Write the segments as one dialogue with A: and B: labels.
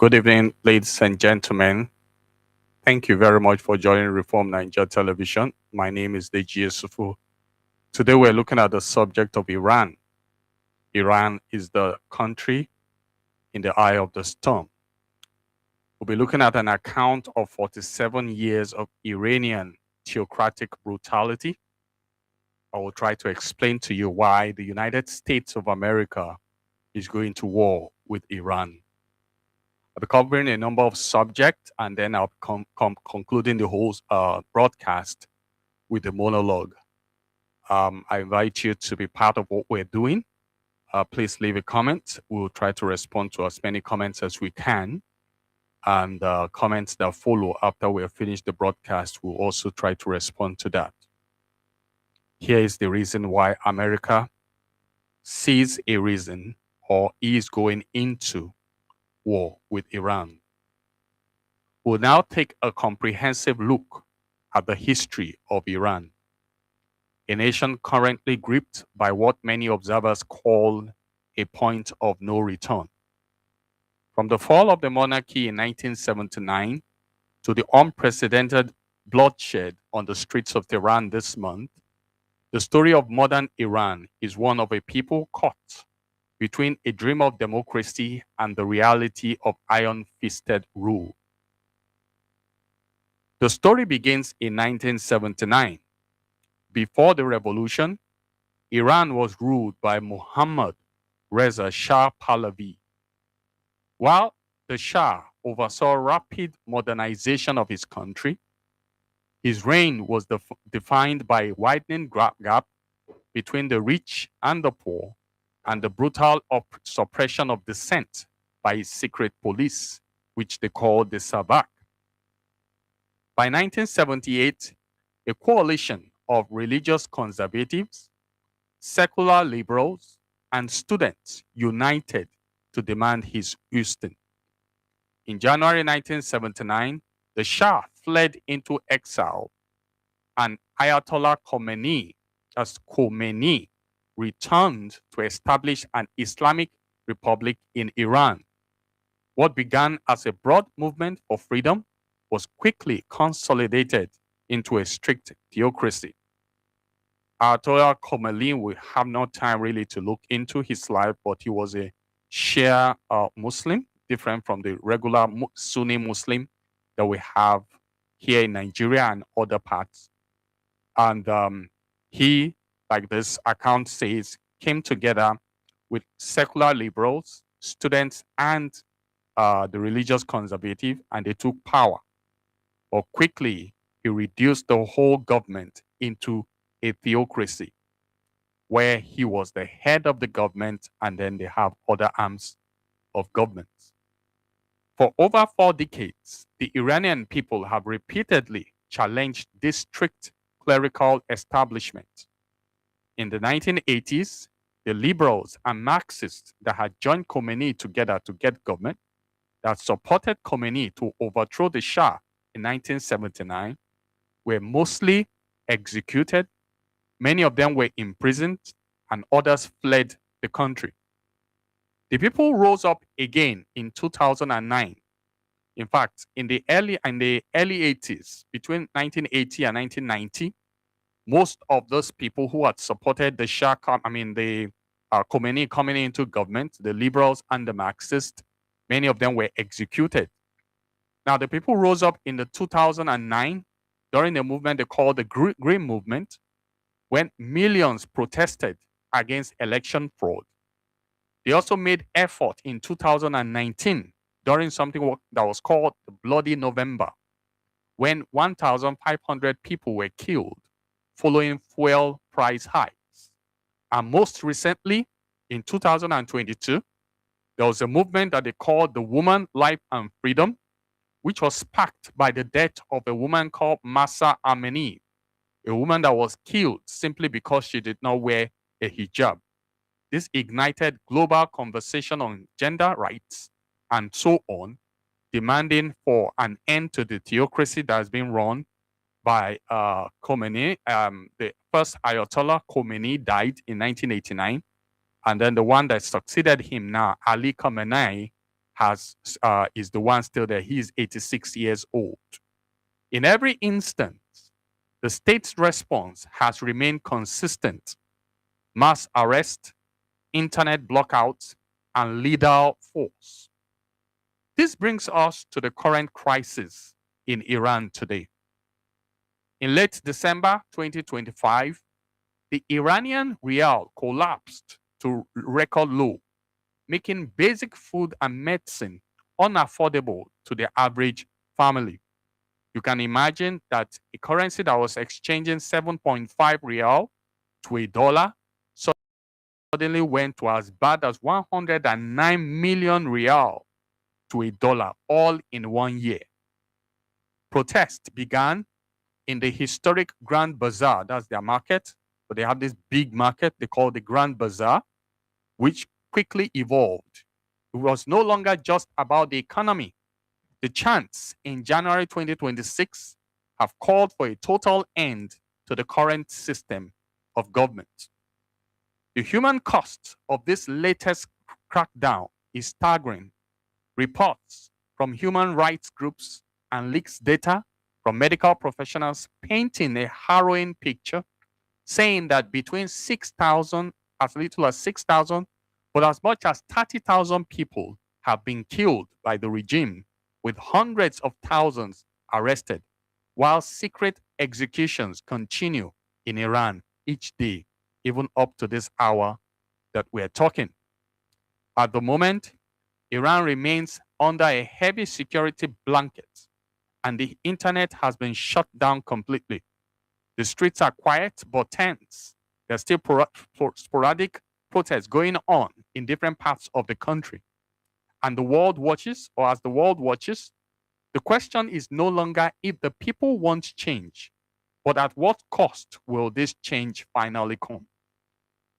A: Good evening, ladies and gentlemen. Thank you very much for joining Reform Nigeria Television. My name is Deji Yusufu. Today we're looking at the subject of Iran. Iran is the country in the eye of the storm. We'll be looking at an account of 47 years of Iranian theocratic brutality. I will try to explain to you why the United States of America is going to war with Iran. I'll be covering a number of subjects, and then I'll concluding the whole broadcast with a monologue. I invite you to be part of what we're doing. Please leave a comment. We'll try to respond to as many comments as we can. And comments that follow after we have finished the broadcast, we'll also try to respond to that. Here is the reason why America sees a reason or is going into war with Iran. We'll now take a comprehensive look at the history of Iran, a nation currently gripped by what many observers call a point of no return. From the fall of the monarchy in 1979 to the unprecedented bloodshed on the streets of Tehran this month, the story of modern Iran is one of a people caught between a dream of democracy and the reality of iron-fisted rule. The story begins in 1979. Before the revolution, Iran was ruled by Mohammad Reza Shah Pahlavi. While the Shah oversaw rapid modernization of his country, his reign was defined by a widening gap between the rich and the poor, and the brutal suppression of dissent by his secret police, which they called the Savak. By 1978, a coalition of religious conservatives, secular liberals, and students united to demand his ousting. In January 1979, the Shah fled into exile, and Ayatollah Khomeini, returned to establish an Islamic republic in Iran. What began as a broad movement for freedom was quickly consolidated into a strict theocracy. Ayatollah Khomeini, we have no time really to look into his life, but he was a Shia Muslim, different from the regular Sunni Muslim that we have here in Nigeria and other parts. And he, like this account says, came together with secular liberals, students, and the religious conservative, and they took power. But quickly, he reduced the whole government into a theocracy, where he was the head of the government, and then they have other arms of government. For over 4 decades, the Iranian people have repeatedly challenged this strict clerical establishment. In the 1980s, the liberals and Marxists that had joined Khomeini together to get government, that supported Khomeini to overthrow the Shah in 1979, were mostly executed. Many of them were imprisoned, and others fled the country. The people rose up again in 2009. In fact, in the early 80s, between 1980 and 1990, most of those people who had supported the Shah, Khomeini coming into government, the liberals and the Marxists, many of them were executed. Now, the people rose up in the 2009 during a movement they called the Green Movement, when millions protested against election fraud. They also made effort in 2019 during something that was called the Bloody November, when 1,500 people were killed following fuel price hikes. And most recently, in 2022, there was a movement that they called the Woman, Life and Freedom, which was sparked by the death of a woman called Mahsa Amini, a woman that was killed simply because she did not wear a hijab. This ignited global conversation on gender rights and so on, demanding for an end to the theocracy that has been run by Khomeini. The first Ayatollah Khomeini died in 1989, and then the one that succeeded him now, Ali Khamenei, is the one still there. He is 86 years old. In every instance, the state's response has remained consistent: mass arrest, internet blockouts, and lethal force. This brings us to the current crisis in Iran today. In late December 2025, the Iranian rial collapsed to record low, making basic food and medicine unaffordable to the average family. You can imagine that a currency that was exchanging 7.5 rial to a dollar suddenly went to as bad as 109 million rial to a dollar, all in 1 year. Protests began in the historic Grand Bazaar, that's their market, but they have this big market they call the Grand Bazaar, which quickly evolved. It was no longer just about the economy. The chants in January 2026 have called for a total end to the current system of government. The human cost of this latest crackdown is staggering. Reports from human rights groups and leaks data from medical professionals painting a harrowing picture, saying that between 6,000, as little as 6,000, but as much as 30,000 people have been killed by the regime, with hundreds of thousands arrested, while secret executions continue in Iran each day, even up to this hour that we're talking. At the moment, Iran remains under a heavy security blanket, and the internet has been shut down completely. The streets are quiet but tense. There's still sporadic protests going on in different parts of the country. And the world watches, or as the world watches, the question is no longer if the people want change, but at what cost will this change finally come?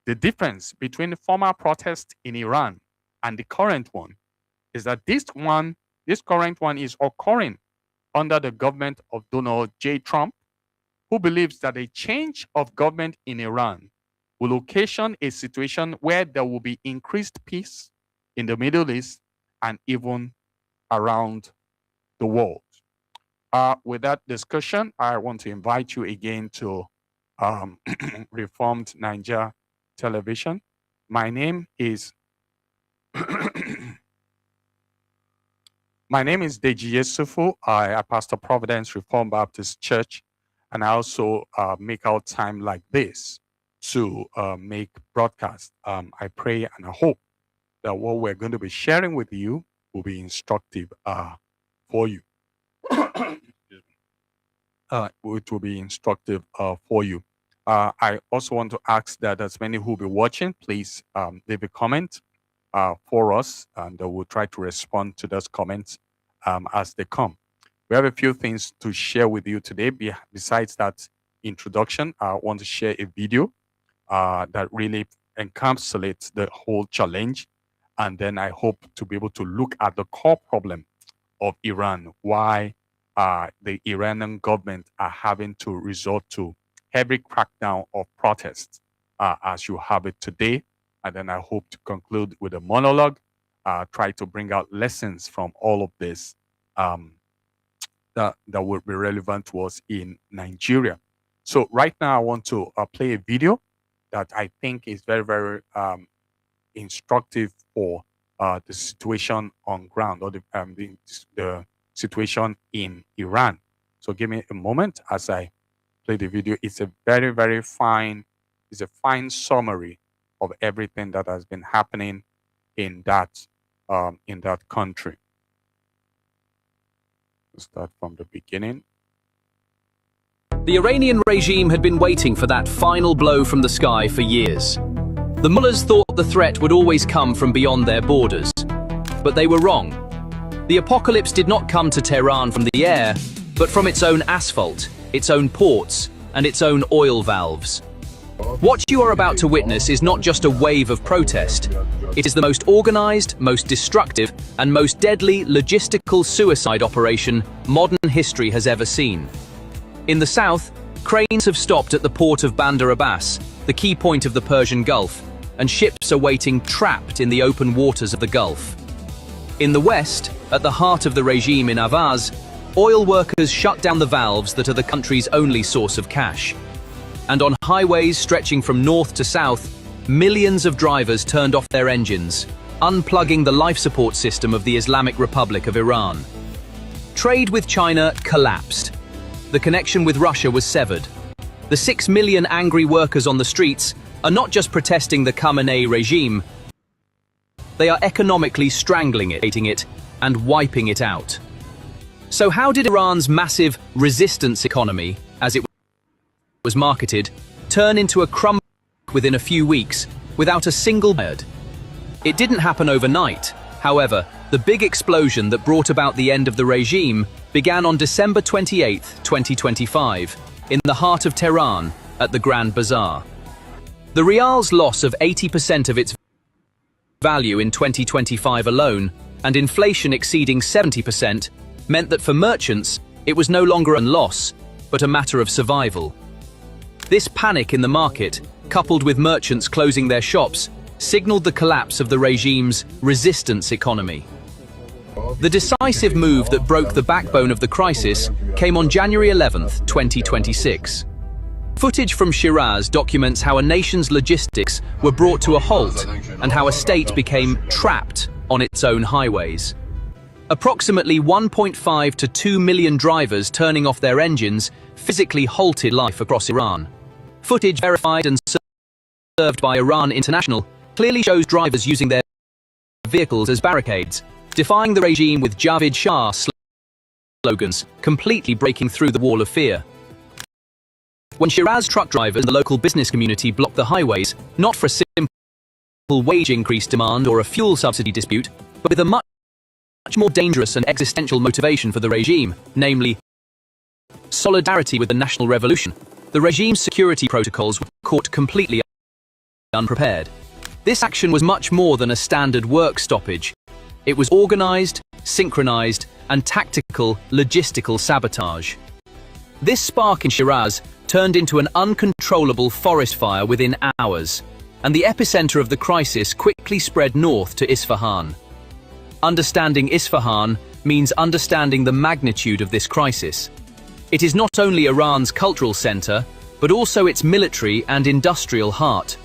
A: The difference between the former protest in Iran and the current one is that this current one is occurring under the government of Donald J. Trump, who believes that a change of government in Iran will occasion a situation where there will be increased peace in the Middle East and even around the world. With that discussion, I want to invite you again to Reformed Niger Television. My name is Deji Yesufu. I pastor Providence Reformed Baptist Church, and I also make out time like this to make broadcasts. I pray and I hope that what we're going to be sharing with you will be instructive for you. It will be instructive for you. I also want to ask that as many who will be watching, please leave a comment for us, and we'll try to respond to those comments as they come. We have a few things to share with you today. Besides that introduction, I want to share a video that really encapsulates the whole challenge. And then I hope to be able to look at the core problem of Iran, why the Iranian government are having to resort to heavy crackdown of protests as you have it today. And then I hope to conclude with a monologue, try to bring out lessons from all of this that will be relevant to us in Nigeria. So right now I want to play a video that I think is very, very instructive for the situation on ground, or the situation in Iran. So give me a moment as I play the video. It's a very, very fine, it's a fine summary of everything that has been happening in that country. Let's start from the beginning.
B: The Iranian regime had been waiting for that final blow from the sky for years. The mullahs thought the threat would always come from beyond their borders, but they were wrong. The apocalypse did not come to Tehran from the air, but from its own asphalt, its own ports, and its own oil valves. What you are about to witness is not just a wave of protest. It is the most organized, most destructive, and most deadly logistical suicide operation modern history has ever seen. In the south, cranes have stopped at the port of Bandar Abbas, the key point of the Persian Gulf, and ships are waiting trapped in the open waters of the Gulf. In the west, at the heart of the regime in Avaz, oil workers shut down the valves that are the country's only source of cash. And on highways stretching from north to south, millions of drivers turned off their engines, unplugging the life support system of the Islamic Republic of Iran. Trade with China collapsed. The connection with Russia was severed. The 6 million angry workers on the streets are not just protesting the Khamenei regime, they are economically strangling it and wiping it out. So how did Iran's massive resistance economy, as it was marketed, turn into a crumb within a few weeks without a single word? It didn't happen overnight. However, the big explosion that brought about the end of the regime began on December 28, 2025, in the heart of Tehran, at the Grand Bazaar. The rial's loss of 80% of its value in 2025 alone, and inflation exceeding 70%, meant that for merchants, it was no longer a loss, but a matter of survival. This panic in the market, coupled with merchants closing their shops, signaled the collapse of the regime's resistance economy. The decisive move that broke the backbone of the crisis came on January 11, 2026. Footage from Shiraz documents how a nation's logistics were brought to a halt and how a state became trapped on its own highways. Approximately 1.5 to 2 million drivers turning off their engines physically halted life across Iran. Footage verified and served by Iran International clearly shows drivers using their vehicles as barricades, defying the regime with Javid Shah slogans, completely breaking through the wall of fear. When Shiraz truck drivers and the local business community blocked the highways, not for a simple wage increase demand or a fuel subsidy dispute, but with a much more dangerous and existential motivation for the regime, namely solidarity with the national revolution, the regime's security protocols were caught completely unprepared. This action was much more than a standard work stoppage. It was organized, synchronized, and tactical logistical sabotage. This spark in Shiraz turned into an uncontrollable forest fire within hours, and the epicenter of the crisis quickly spread north to Isfahan. Understanding Isfahan means understanding the magnitude of this crisis. It is not only Iran's cultural center, but also its military and industrial heart.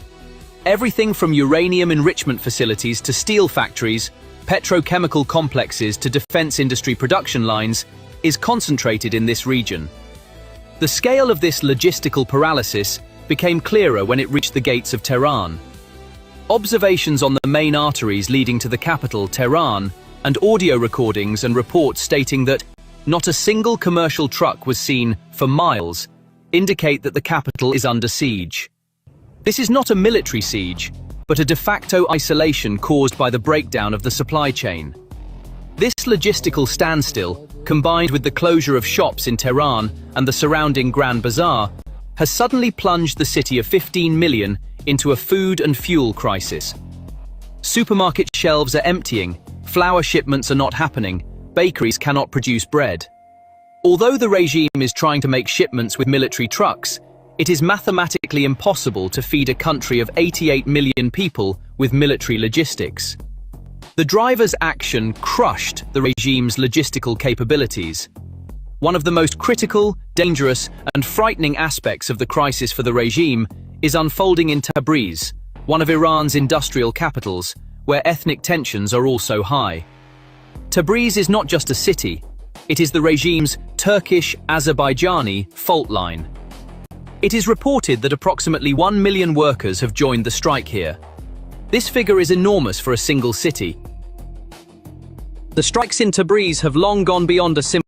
B: Everything from uranium enrichment facilities to steel factories, petrochemical complexes to defense industry production lines is concentrated in this region. The scale of this logistical paralysis became clearer when it reached the gates of Tehran. Observations on the main arteries leading to the capital, Tehran, and audio recordings and reports stating that not a single commercial truck was seen for miles indicate that the capital is under siege. This is not a military siege, but a de facto isolation caused by the breakdown of the supply chain. This logistical standstill, combined with the closure of shops in Tehran and the surrounding Grand Bazaar, has suddenly plunged the city of 15 million into a food and fuel crisis. Supermarket shelves are emptying, flour shipments are not happening, bakeries cannot produce bread. Although the regime is trying to make shipments with military trucks, it is mathematically impossible to feed a country of 88 million people with military logistics. The drivers' action crushed the regime's logistical capabilities. One of the most critical, dangerous, and frightening aspects of the crisis for the regime is unfolding in Tabriz, one of Iran's industrial capitals, where ethnic tensions are also high. Tabriz is not just a city, it is the regime's Turkish-Azerbaijani fault line. It is reported that approximately 1 million workers have joined the strike here. This figure is enormous for a single city. The strikes in Tabriz have long gone beyond a simple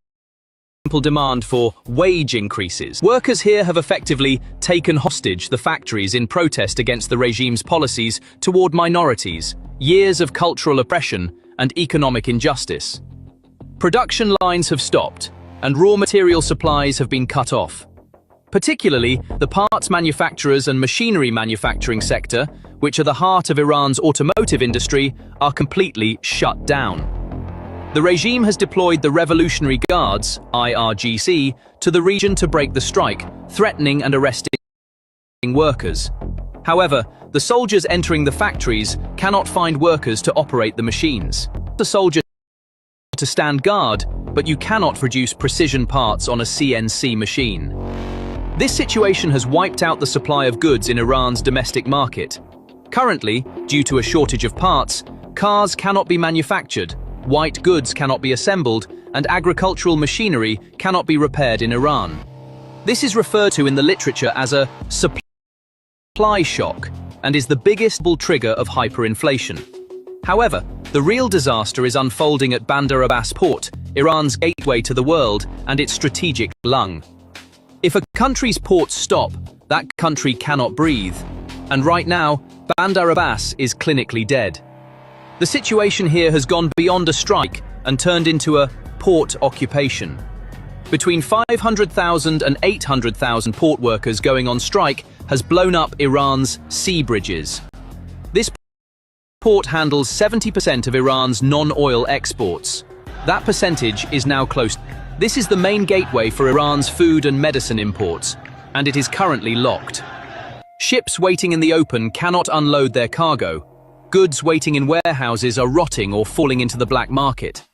B: demand for wage increases. Workers here have effectively taken hostage the factories in protest against the regime's policies toward minorities, years of cultural oppression, and economic injustice. Production lines have stopped, and raw material supplies have been cut off. Particularly, the parts manufacturers and machinery manufacturing sector, which are the heart of Iran's automotive industry, are completely shut down. The regime has deployed the Revolutionary Guards, IRGC, to the region to break the strike, threatening and arresting workers. However, the soldiers entering the factories cannot find workers to operate the machines. The soldiers to stand guard, but you cannot produce precision parts on a CNC machine. This situation has wiped out the supply of goods in Iran's domestic market. Currently, due to a shortage of parts, cars cannot be manufactured, white goods cannot be assembled, and agricultural machinery cannot be repaired in Iran. This is referred to in the literature as a supply shock and is the biggest trigger of hyperinflation. However, the real disaster is unfolding at Bandar Abbas port, Iran's gateway to the world and its strategic lung. If a country's ports stop, that country cannot breathe. And right now, Bandar Abbas is clinically dead. The situation here has gone beyond a strike and turned into a port occupation. Between 500,000 and 800,000 port workers going on strike has blown up Iran's sea bridges. This port handles 70% of Iran's non-oil exports. That percentage is now close. This is the main gateway for Iran's food and medicine imports, and it is currently locked. Ships waiting in the open cannot unload their cargo. Goods waiting in warehouses are rotting or falling into the black market.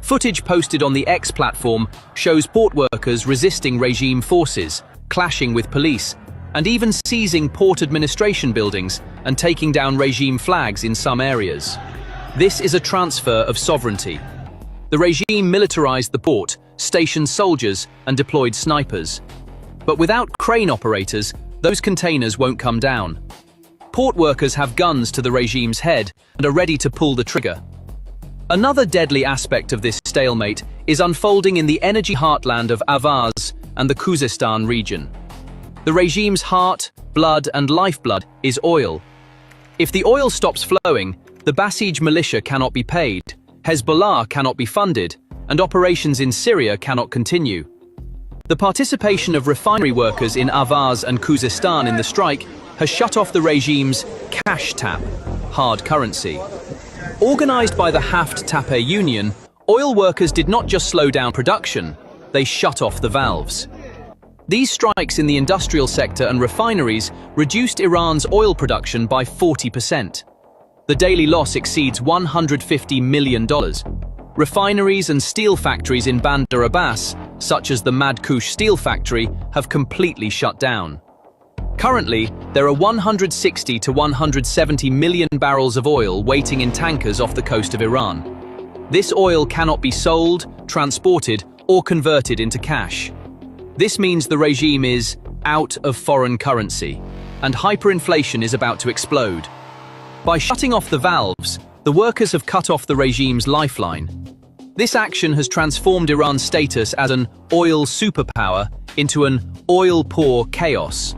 B: Footage posted on the X platform shows port workers resisting regime forces, clashing with police, and even seizing port administration buildings and taking down regime flags in some areas. This is a transfer of sovereignty. The regime militarized the port, stationed soldiers, and deployed snipers. But without crane operators, those containers won't come down. Port workers have guns to the regime's head and are ready to pull the trigger. Another deadly aspect of this stalemate is unfolding in the energy heartland of Avaz and the Khuzestan region. The regime's heart, blood, and lifeblood is oil. If the oil stops flowing, the Basij militia cannot be paid, Hezbollah cannot be funded, and operations in Syria cannot continue. The participation of refinery workers in Avaz and Khuzestan in the strike has shut off the regime's cash tap, hard currency. Organized by the Haft-Tape Union, oil workers did not just slow down production, they shut off the valves. These strikes in the industrial sector and refineries reduced Iran's oil production by 40%. The daily loss exceeds $150 million. Refineries and steel factories in Bandar Abbas, such as the Madkush steel factory, have completely shut down. Currently, there are 160 to 170 million barrels of oil waiting in tankers off the coast of Iran. This oil cannot be sold, transported, or converted into cash. This means the regime is out of foreign currency, and hyperinflation is about to explode. By shutting off the valves, the workers have cut off the regime's lifeline. This action has transformed Iran's status as an oil superpower into an oil-poor chaos.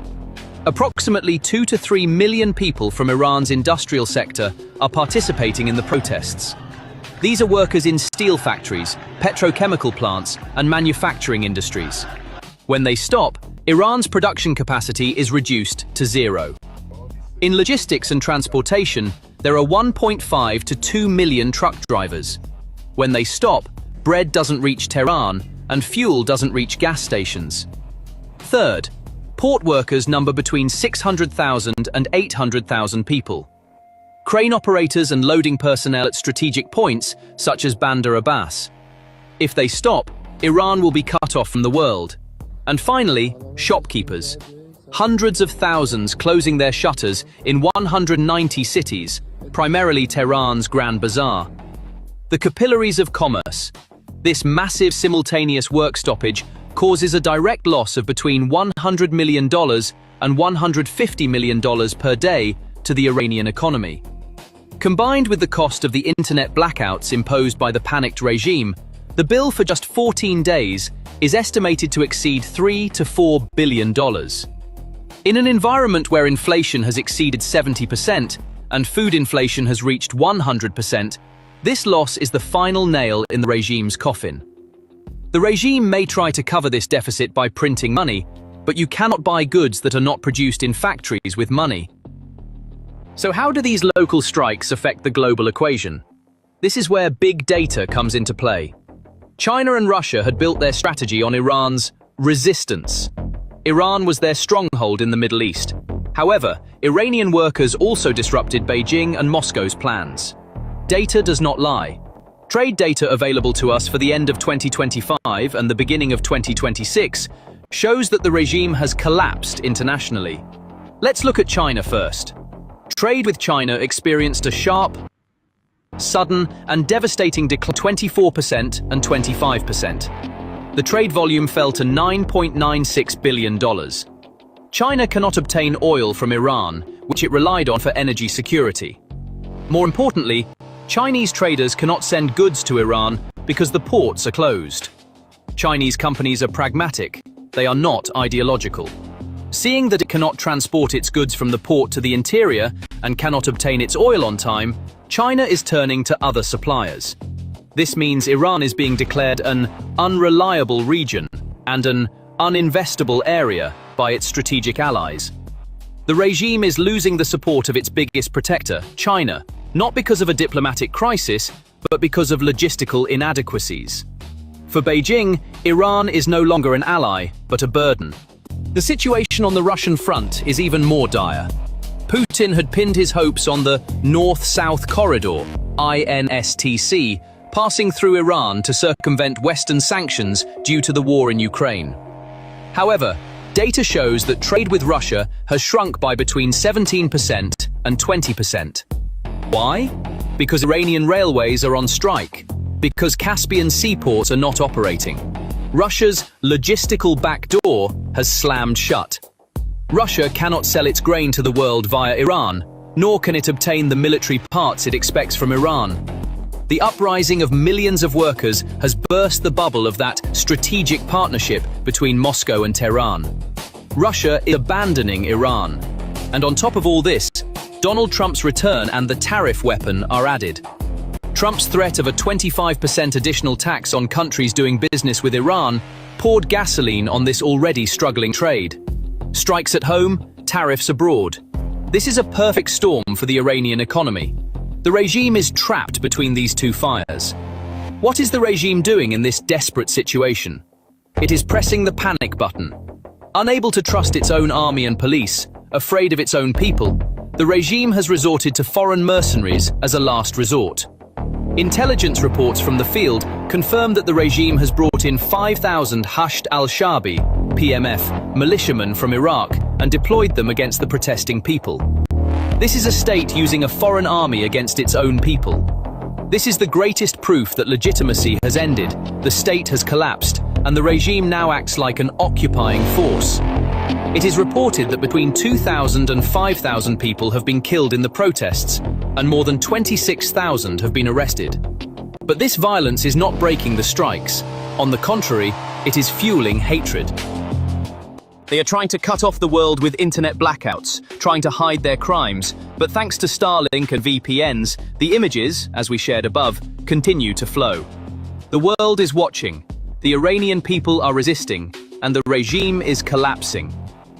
B: Approximately 2 to 3 million people from Iran's industrial sector are participating in the protests. These are workers in steel factories, petrochemical plants, and manufacturing industries. When they stop, Iran's production capacity is reduced to zero. In logistics and transportation, there are 1.5 to 2 million truck drivers. When they stop, bread doesn't reach Tehran, and fuel doesn't reach gas stations. Third, port workers number between 600,000 and 800,000 people. Crane operators and loading personnel at strategic points, such as Bandar Abbas. If they stop, Iran will be cut off from the world. And finally, shopkeepers. Hundreds of thousands closing their shutters in 190 cities, primarily Tehran's Grand Bazaar. The capillaries of commerce. This massive simultaneous work stoppage causes a direct loss of between $100 million and $150 million per day to the Iranian economy. Combined with the cost of the internet blackouts imposed by the panicked regime, the bill for just 14 days is estimated to exceed $3 to $4 billion. In an environment where inflation has exceeded 70% and food inflation has reached 100%, this loss is the final nail in the regime's coffin. The regime may try to cover this deficit by printing money, but you cannot buy goods that are not produced in factories with money. So how do these local strikes affect the global equation? This is where big data comes into play. China and Russia had built their strategy on Iran's resistance. Iran was their stronghold in the Middle East. However, Iranian workers also disrupted Beijing and Moscow's plans. Data does not lie. Trade data available to us for the end of 2025 and the beginning of 2026 shows that the regime has collapsed internationally. Let's look at China first. Trade with China experienced a sharp, sudden, and devastating decline, 24% and 25%. The trade volume fell to $9.96 billion. China cannot obtain oil from Iran, which it relied on for energy security. More importantly, Chinese traders cannot send goods to Iran because the ports are closed. Chinese companies are pragmatic, they are not ideological. Seeing that it cannot transport its goods from the port to the interior and cannot obtain its oil on time, China is turning to other suppliers. This means Iran is being declared an unreliable region and an uninvestable area by its strategic allies. The regime is losing the support of its biggest protector, China, not because of a diplomatic crisis, but because of logistical inadequacies. For Beijing, Iran is no longer an ally, but a burden. The situation on the Russian front is even more dire. Putin had pinned his hopes on the North-South Corridor, INSTC, passing through Iran to circumvent Western sanctions due to the war in Ukraine. However, data shows that trade with Russia has shrunk by between 17% and 20%. Why? Because Iranian railways are on strike, because Caspian seaports are not operating. Russia's logistical backdoor has slammed shut. Russia cannot sell its grain to the world via Iran, nor can it obtain the military parts it expects from Iran. The uprising of millions of workers has burst the bubble of that strategic partnership between Moscow and Tehran. Russia is abandoning Iran. And on top of all this, Donald Trump's return and the tariff weapon are added. Trump's threat of a 25% additional tax on countries doing business with Iran poured gasoline on this already struggling trade. Strikes at home, tariffs abroad. This is a perfect storm for the Iranian economy. The regime is trapped between these two fires. What is the regime doing in this desperate situation? It is pressing the panic button. Unable to trust its own army and police, afraid of its own people, the regime has resorted to foreign mercenaries as a last resort. Intelligence reports from the field confirm that the regime has brought in 5,000 Hashd al-Shabi, PMF, militiamen from Iraq and deployed them against the protesting people. This is a state using a foreign army against its own people. This is the greatest proof that legitimacy has ended, the state has collapsed, and the regime now acts like an occupying force. It is reported that between 2,000 and 5,000 people have been killed in the protests, and more than 26,000 have been arrested. But this violence is not breaking the strikes. On the contrary, it is fueling hatred. They are trying to cut off the world with internet blackouts, trying to hide their crimes, but thanks to Starlink and VPNs, the images, as we shared above, continue to flow. The world is watching, the Iranian people are resisting, and the regime is collapsing.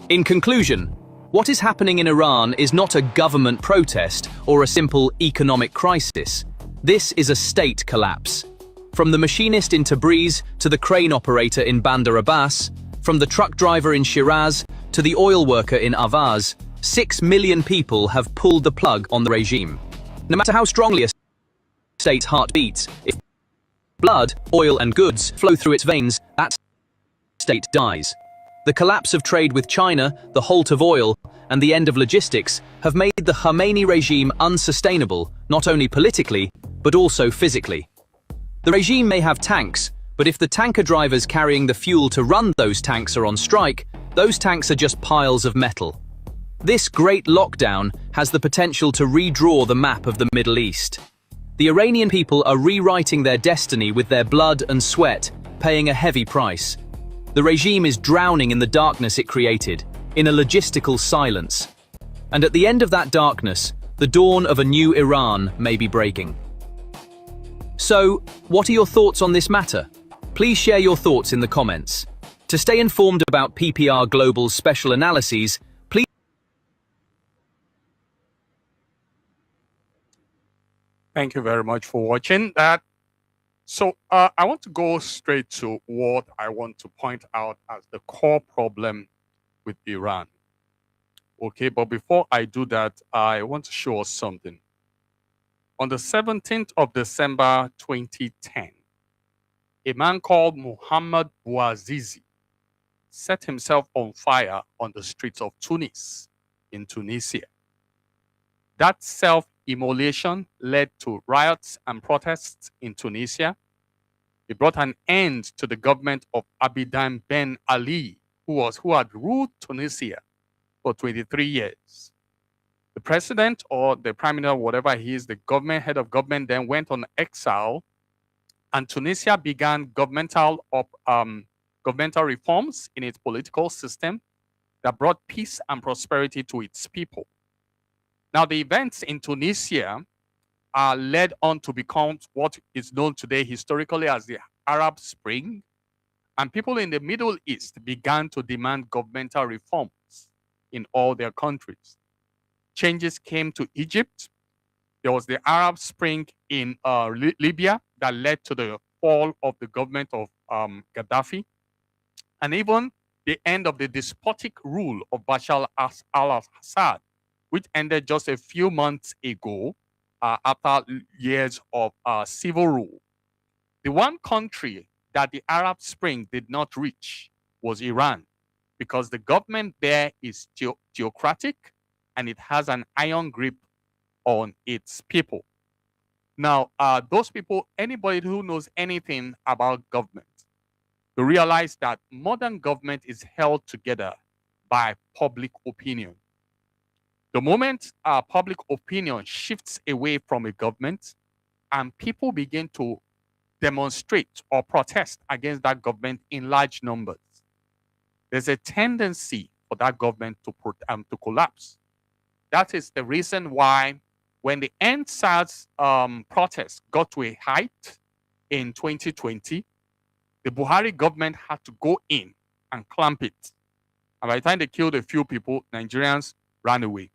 B: In conclusion, what is happening in Iran is not a government protest or a simple economic crisis. This is a state collapse. From the machinist in Tabriz to the crane operator in Bandar Abbas, from the truck driver in Shiraz to the oil worker in Avaz, 6 million people have pulled the plug on the regime. No matter how strongly a state's heart beats, if blood, oil and goods flow through its veins, that state dies. The collapse of trade with China, the halt of oil, and the end of logistics have made the Khamenei regime unsustainable, not only politically, but also physically. The regime may have tanks, but if the tanker drivers carrying the fuel to run those tanks are on strike, those tanks are just piles of metal. This great lockdown has the potential to redraw the map of the Middle East. The Iranian people are rewriting their destiny with their blood and sweat, paying a heavy price. The regime is drowning in the darkness it created, in a logistical silence. And at the end of that darkness, the dawn of a new Iran may be breaking. So, what are your thoughts on this matter? Please share your thoughts in the comments. To stay informed about PPR Global's special analyses, please...
A: Thank you very much for watching that. So I want to go straight to what I want to point out as the core problem with Iran. Okay, but before I do that, I want to show us something. On the 17th of December 2010, a man called Muhammad Bouazizi set himself on fire on the streets of Tunis in Tunisia. That self-immolation led to riots and protests in Tunisia. It brought an end to the government of Abidine Ben Ali, who had ruled Tunisia for 23 years. The president or the prime minister, whatever he is, the government, head of government, then went on exile, and Tunisia began governmental reforms in its political system that brought peace and prosperity to its people. Now, the events in Tunisia are led on to become what is known today historically as the Arab Spring, and people in the Middle East began to demand governmental reforms in all their countries. Changes came to Egypt. There was the Arab Spring in Libya that led to the fall of the government of Gaddafi, and even the end of the despotic rule of Bashar al-Assad, which ended just a few months ago after years of civil rule. The one country that the Arab Spring did not reach was Iran, because the government there is theocratic and it has an iron grip on its people. Now, those people, anybody who knows anything about government, to realize that modern government is held together by public opinion. The moment public opinion shifts away from a government and people begin to demonstrate or protest against that government in large numbers, there's a tendency for that government to collapse. That is the reason why when the NSAS protest got to a height in 2020, the Buhari government had to go in and clamp it. And by the time they killed a few people, Nigerians ran away.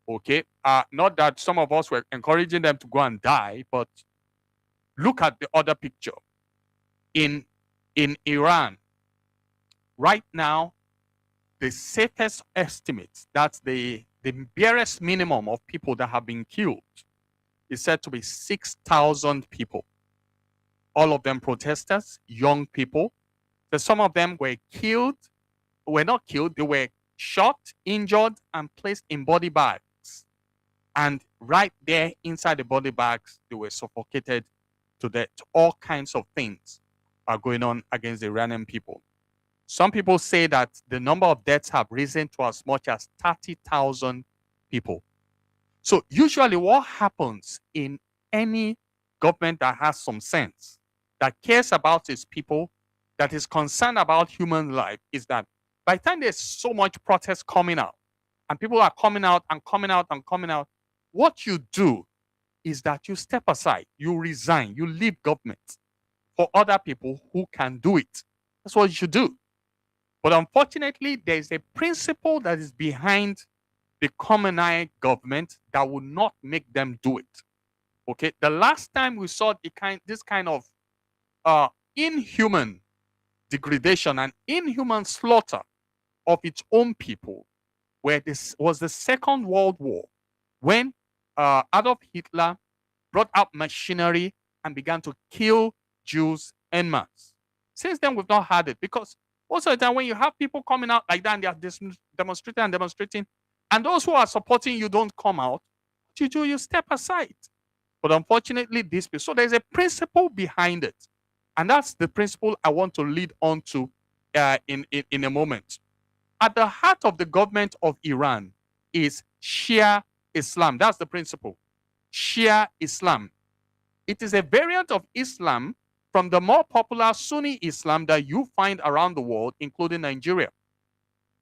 A: Okay? Not that some of us were encouraging them to go and die, but look at the other picture. In Iran, right now, the safest estimates, that's the barest minimum of people that have been killed, is said to be 6,000 people. All of them protesters, young people. So some of them were not killed, they were shot, injured, and placed in body bags. And right there inside the body bags, they were suffocated to death. All kinds of things are going on against the Iranian people. Some people say that the number of deaths have risen to as much as 30,000 people. So usually what happens in any government that has some sense, that cares about its people, that is concerned about human life, is that by the time there's so much protest coming out, and people are coming out and coming out and coming out, what you do is that you step aside, you resign, you leave government for other people who can do it. That's what you should do. But unfortunately, there is a principle that is behind the communal government that will not make them do it. Okay, the last time we saw this kind of inhuman degradation and inhuman slaughter of its own people, where this was the Second World War, when Adolf Hitler brought out machinery and began to kill Jews en masse. Since then, we've not had it, because most of the time when you have people coming out like that and they are demonstrating, and those who are supporting you don't come out, what you do, you step aside. But unfortunately, so there's a principle behind it. And that's the principle I want to lead on to in a moment. At the heart of the government of Iran is Shia Islam. That's the principle. Shia Islam. It is a variant of Islam from the more popular Sunni Islam that you find around the world, including Nigeria.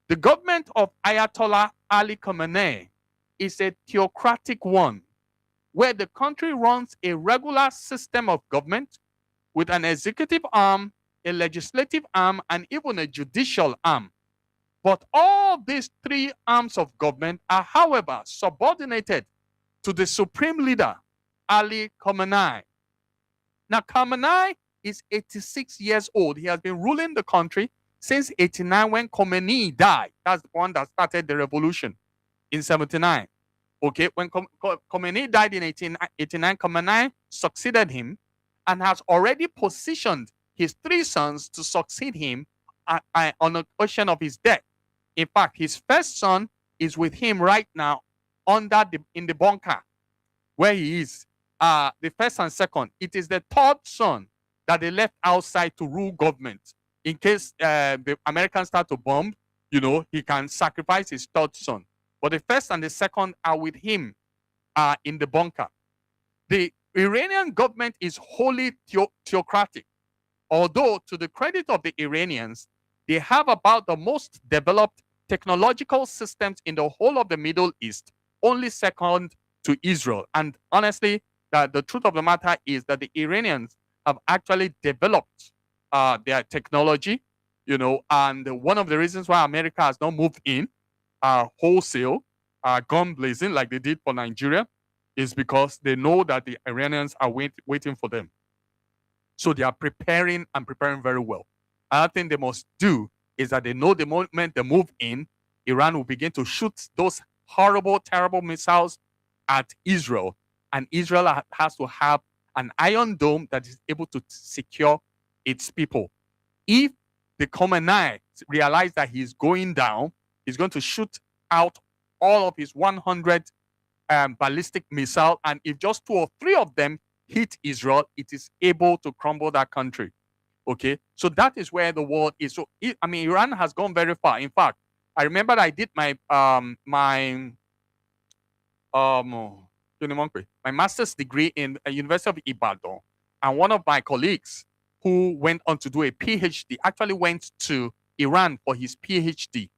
A: The government of Ayatollah Ali Khamenei is a theocratic one, where the country runs a regular system of government with an executive arm, a legislative arm, and even a judicial arm. But all these three arms of government are, however, subordinated to the supreme leader, Ali Khamenei. Now, Khamenei is 86 years old. He has been ruling the country since 89 when Khomeini died. That's the one that started the revolution in 79. Okay, when Khomeini died in 1889, Khomeini succeeded him and has already positioned his three sons to succeed him on the occasion of his death. In fact, his first son is with him right now in the bunker where he is. The first and second. It is the third son that they left outside to rule government. In case the Americans start to bomb, he can sacrifice his third son. But the first and the second are with him in the bunker. The Iranian government is wholly theocratic. Although, to the credit of the Iranians, they have about the most developed technological systems in the whole of the Middle East, only second to Israel. And honestly, the truth of the matter is that the Iranians have actually developed their technology, and one of the reasons why America has not moved in wholesale, gun blazing like they did for Nigeria, is because they know that the Iranians are waiting for them. So they are preparing very well. Another thing they must do is that they know the moment they move in, Iran will begin to shoot those horrible, terrible missiles at Israel. And Israel has to have an iron dome that is able to secure its people. If the Khamenei realize that he's going down, he's going to shoot out all of his 100 ballistic missile, and if just 2 or 3 of them hit Israel, it is able to crumble that country. Okay, so that is where the world is. So Iran has gone very far. In fact, I remember I did my master's degree in the University of Ibadan, and one of my colleagues who went on to do a PhD actually went to Iran for his PhD,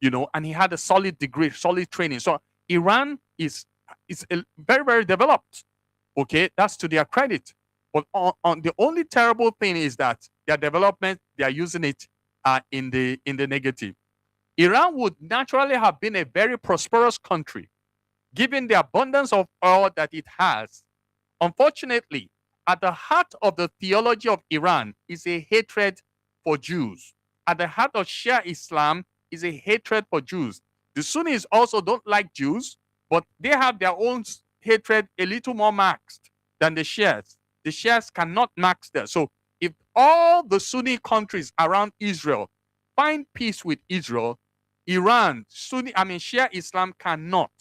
A: and he had a solid degree, solid training. So Iran is very, very developed. Okay, that's to their credit. But on the only terrible thing is that their development, they are using it in the negative. Iran would naturally have been a very prosperous country, given the abundance of oil that it has. Unfortunately, at the heart of the theology of Iran is a hatred for Jews. At the heart of Shia Islam is a hatred for Jews. The Sunnis also don't like Jews, but they have their own hatred a little more maxed than the Shias. The Shias cannot max that. So if all the Sunni countries around Israel find peace with Israel, Shia Islam cannot.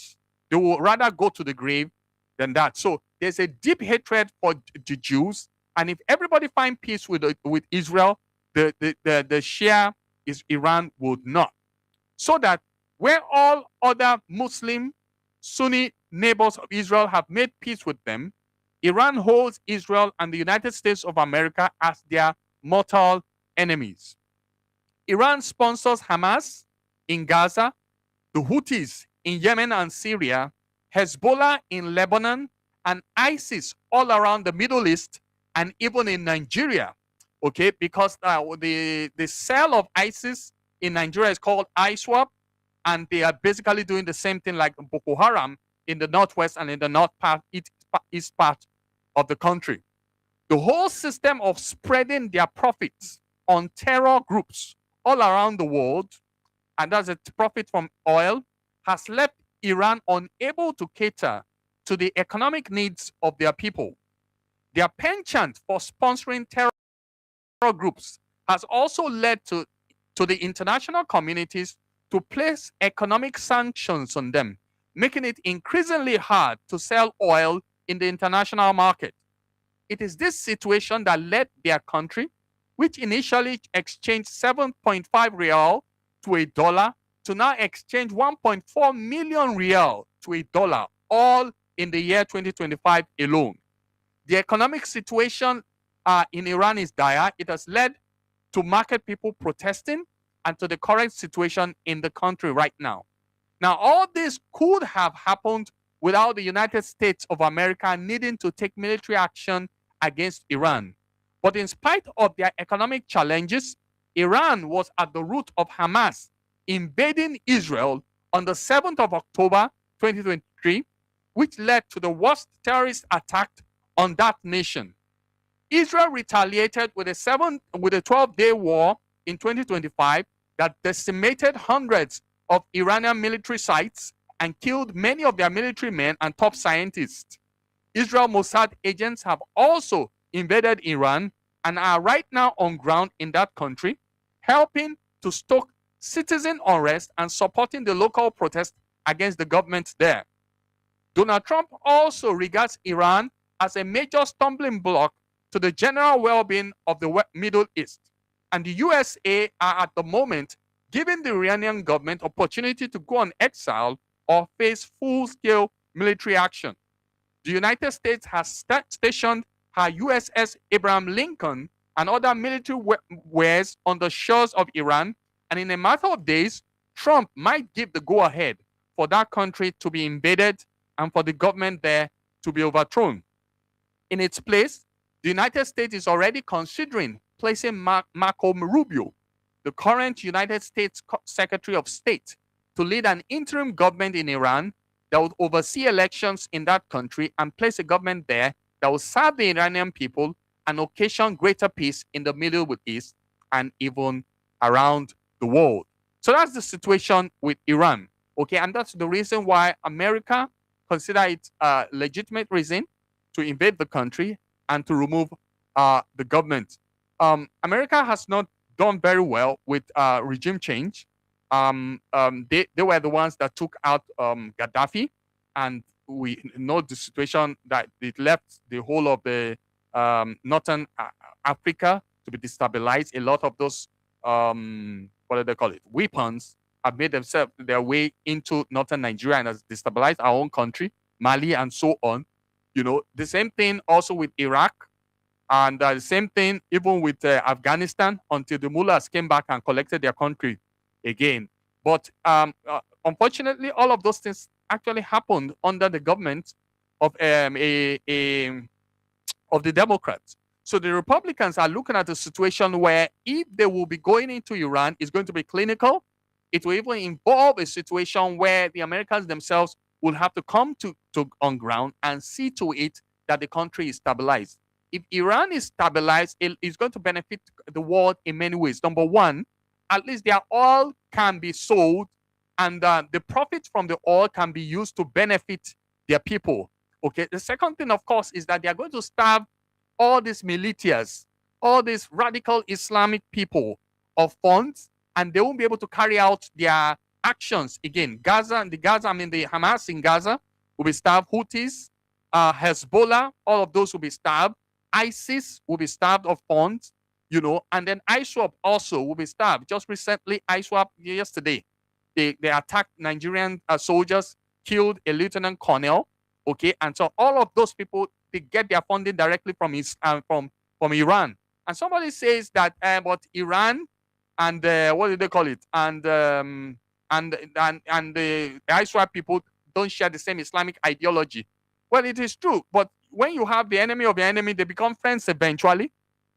A: They will rather go to the grave than that. So there's a deep hatred for the Jews, and if everybody find peace with Israel, the Shia Iran would not. So that where all other Muslim Sunni neighbors of Israel have made peace with them, Iran holds Israel and the United States of America as their mortal enemies. Iran sponsors Hamas in Gaza, the Houthis in Yemen and Syria, Hezbollah in Lebanon, and ISIS all around the Middle East and even in Nigeria. Okay, because the cell of ISIS in Nigeria is called ISWAP, and they are basically doing the same thing like Boko Haram in the northwest and in the east part of the country. The whole system of spreading their profits on terror groups all around the world, and that's a profit from oil, has left Iran unable to cater to the economic needs of their people. Their penchant for sponsoring terror groups has also led to the international communities to place economic sanctions on them, making it increasingly hard to sell oil in the international market. It is this situation that led their country, which initially exchanged 7.5 rial to a dollar, to now exchange 1.4 million rial to a dollar, all in the year 2025 alone. The economic situation in Iran is dire. It has led to market people protesting and to the current situation in the country right now. Now, all this could have happened without the United States of America needing to take military action against Iran. But in spite of their economic challenges, Iran was at the root of Hamas invading Israel on the 7th of October 2023, which led to the worst terrorist attack on that nation. Israel retaliated with a 12-day war in 2025 that decimated hundreds of Iranian military sites and killed many of their military men and top scientists. Israel Mossad agents have also invaded Iran and are right now on ground in that country, helping to stoke citizen unrest and supporting the local protest against the government there. Donald Trump also regards Iran as a major stumbling block to the general well-being of the Middle East. And the USA are at the moment giving the Iranian government opportunity to go on exile or face full-scale military action. The United States has stationed her USS Abraham Lincoln and other military wares on the shores of Iran, and in a matter of days, Trump might give the go-ahead for that country to be invaded and for the government there to be overthrown. In its place, the United States is already considering placing Marco Rubio, the current United States Secretary of State, to lead an interim government in Iran that would oversee elections in that country and place a government there that will serve the Iranian people and occasion greater peace in the Middle East and even around the world. So that's the situation with Iran. Okay, and that's the reason why America consider it a legitimate reason to invade the country and to remove the government. America has not done very well with regime change. They were the ones that took out Gaddafi, and we know the situation that it left the whole of the northern Africa to be destabilized. A lot of those what do they call it? Weapons have made themselves their way into northern Nigeria and has destabilized our own country, Mali, and so on. You know, the same thing also with Iraq, and the same thing even with Afghanistan until the mullahs came back and collected their country again. But unfortunately, all of those things actually happened under the government of the Democrats. So the Republicans are looking at a situation where if they will be going into Iran, it's going to be clinical. It will even involve a situation where the Americans themselves will have to come to on ground and see to it that the country is stabilized. If Iran is stabilized, it is going to benefit the world in many ways. Number one, at least their oil can be sold, and the profit from the oil can be used to benefit their people. Okay. The second thing, of course, is that they are going to starve all these militias, all these radical Islamic people of funds, and they won't be able to carry out their actions again. The Hamas in Gaza will be starved. Houthis, Hezbollah, all of those will be starved. ISIS will be starved of funds, you know, and then ISWAP also will be starved. Just recently, ISWAP, yesterday, they attacked Nigerian soldiers, killed a lieutenant colonel, okay, and so all of those people, they get their funding directly from Iran. And somebody says that, but Iran and what do they call it? And the ISWAP people don't share the same Islamic ideology. Well, it is true, but when you have the enemy of the enemy, they become friends eventually,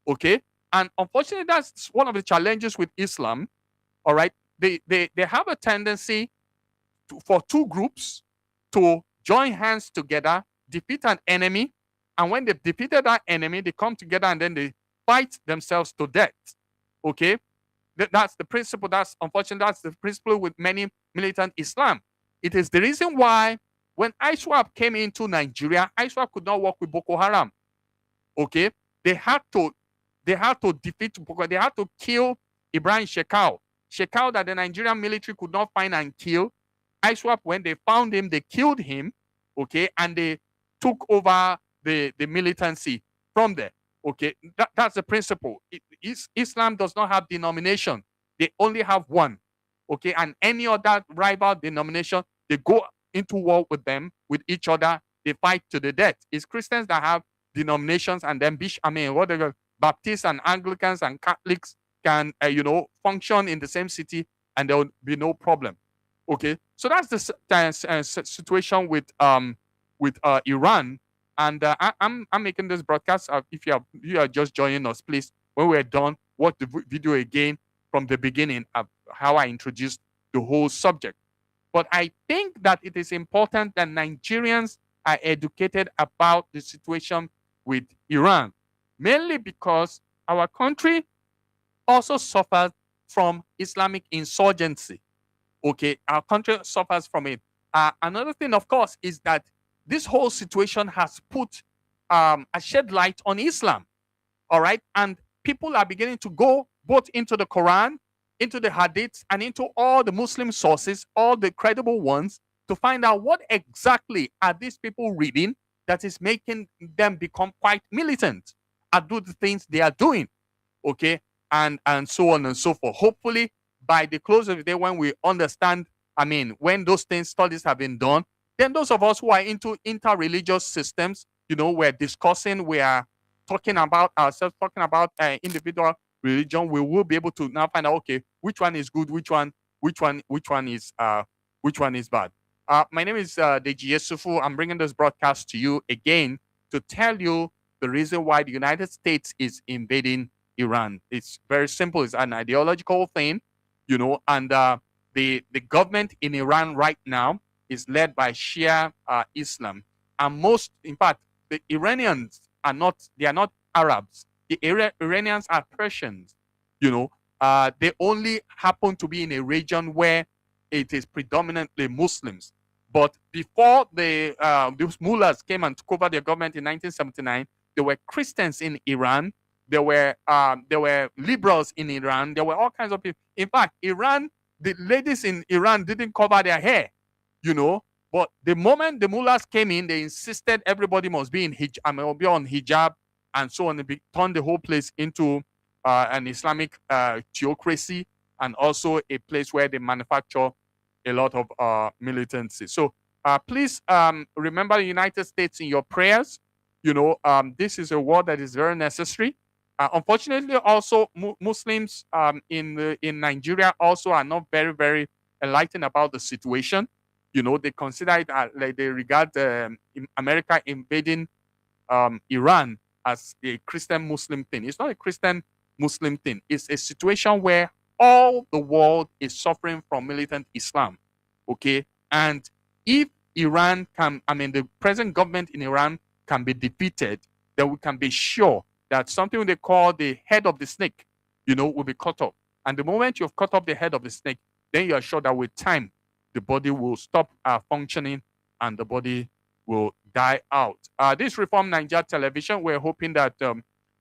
A: okay? And unfortunately, that's one of the challenges with Islam, all right? They have a tendency for two groups to join hands together, defeat an enemy, and when they've defeated that enemy, they come together and then they fight themselves to death, okay? That's the principle. That's unfortunately, that's the principle with many militant Islam. It is the reason why when ISWAP came into Nigeria, ISWAP could not work with Boko Haram. Okay, they had to defeat Boko. They had to kill Ibrahim Shekau. Shekau that the Nigerian military could not find and kill. ISWAP, when they found him, they killed him. Okay, and they took over the militancy from there. Okay, that's the principle. Islam does not have denomination. They only have one. Okay, and any other rival denomination, they go into war with them, with each other. They fight to the death. It's Christians that have denominations, and then whatever Baptists and Anglicans and Catholics can, function in the same city, and there will be no problem. Okay, so that's the situation with Iran. And I'm making this broadcast. If you are just joining us, please, when we're done, watch the video again from the beginning of how I introduced the whole subject. But I think that it is important that Nigerians are educated about the situation with Iran, mainly because our country also suffers from Islamic insurgency. Okay, our country suffers from it. Another thing, of course, is that this whole situation has put a shed light on Islam. All right. And people are beginning to go both into the Quran, into the Hadiths, and into all the Muslim sources, all the credible ones, to find out what exactly are these people reading that is making them become quite militant and do the things they are doing. Okay. And so on and so forth. Hopefully, by the close of the day, when we understand, I mean, when those things, studies have been done, then those of us who are into inter-religious systems, we're discussing, we are talking about ourselves, talking about individual religion, we will be able to now find out, okay, which one is good, which one is bad. My name is Deji Yesufu. I'm bringing this broadcast to you again to tell you the reason why the United States is invading Iran. It's very simple. It's an ideological thing, and the government in Iran right now is led by Shia Islam. And in fact, the Iranians they are not Arabs. The Iranians are Persians. They only happen to be in a region where it is predominantly Muslims. But before those mullahs came and took over their government in 1979, there were Christians in Iran. There were liberals in Iran. There were all kinds of people. In fact, the ladies in Iran didn't cover their hair, But the moment the mullahs came in, they insisted everybody must be be on hijab and so on. They turned the whole place into an Islamic theocracy, and also a place where they manufacture a lot of militancy. So please remember the United States in your prayers. This is a war that is very necessary. Unfortunately, also Muslims in Nigeria also are not very, very enlightened about the situation. They consider it like they regard America invading Iran as a Christian Muslim thing. It's not a Christian Muslim thing. It's a situation where all the world is suffering from militant Islam. Okay, and if the present government in Iran can be defeated, then we can be sure that something they call the head of the snake, will be cut off. And the moment you've cut off the head of the snake, then you are sure that with time, the body will stop functioning and the body will die out. This Reform Nigeria Television, we're hoping that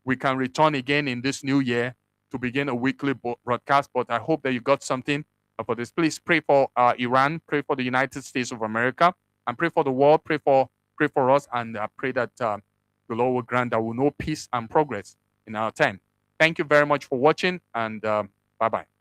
A: we can return again in this new year to begin a weekly broadcast, but I hope that you got something for this. Please pray for Iran, pray for the United States of America, and pray for the world, pray for us, and pray that the Lord will grant that we'll know peace and progress in our time. Thank you very much for watching, and bye-bye.